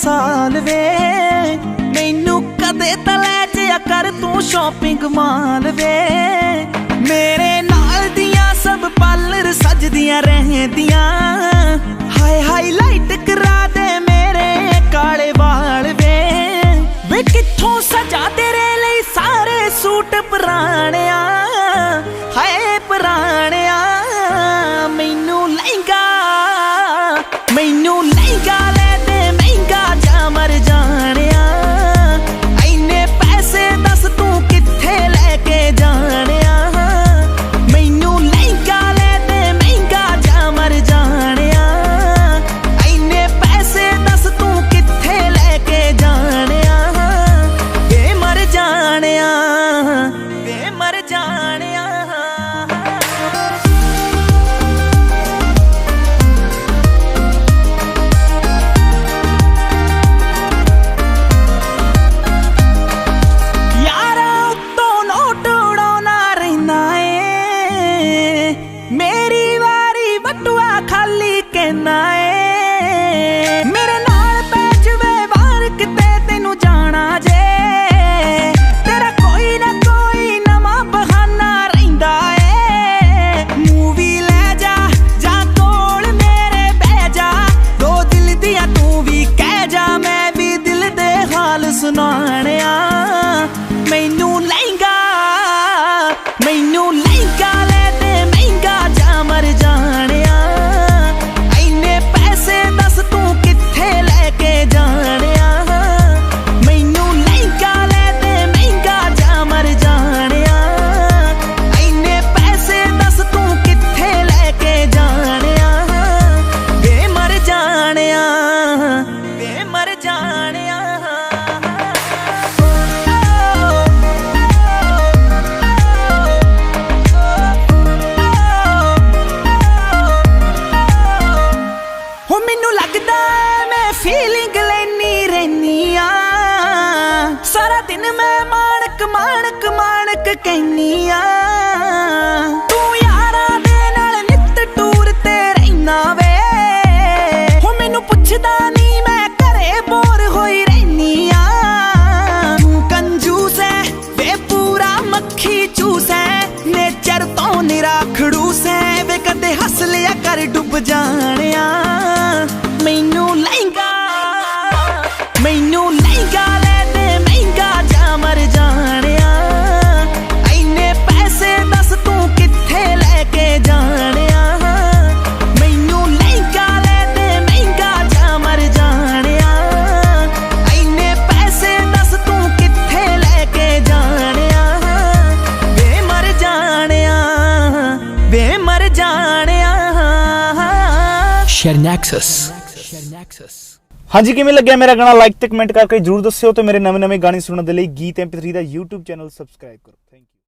साल वे मैनू कदे तां लै जिया कर तू शॉपिंग माल वे मेरे नाल दियां सब पार्लर सजदियां रहंदियां हाय हाईलाइट करा दे मेरे काले वाल वे कित्थों सजा तेरे लिए सारे सूट पुराणिया हाय पुराणिया मैनू लहंगा ले दे महंगा जा मर जानिया इन्ने पैसे दस तू कित्थे लेके जानिया मैनू लहंगा ले दे महंगा जा मर जानिया इन्ने पैसे दस तू कित्थे लेके जानिया वे मर जानिया मेरे नाल पै जवे बाहर किते तेनू जाना जे तेरा कोई ना कोई नवां बहाना रहिंदा ए मूवी ले जा कोल मेरे बह जा दो दिल दियां तू भी कह जा मैं भी दिल दे हाल सुनाणिया मैनू लहंगा ले दे महंगा जा मर जानिया फीलिंग लेनी रहनी सारा दिन मैं माणक कहनी तू यारा दे नाल नित टूर ते रहना वे हो मैनू पुछदा नहीं मैं घरे बोर होई रहनी तू कंजूस है वे पूरा मक्खी चूस है नेचर तो निरा खड़ूस है वे कदे हस लिया कर डुब जानिया मैनू लहंगा ले दे महंगा जा मर जानिया इन्ने पैसे दस तू कित्थे लेके जानिया मैनू लहंगा ले दे महंगा जा मर जानिया इन्ने पैसे दस तू कित्थे लेके जानिया वे मर जानिया शेयरनैक्सस। हाँ जी, किवें लग्या मेरा गाना? लाइक ते कमेंट करके जरूर दस्सिओ ते मेरे नवे गाने सुनने दे लई गीत MP3 दा YouTube चैनल सबसक्राइब करो।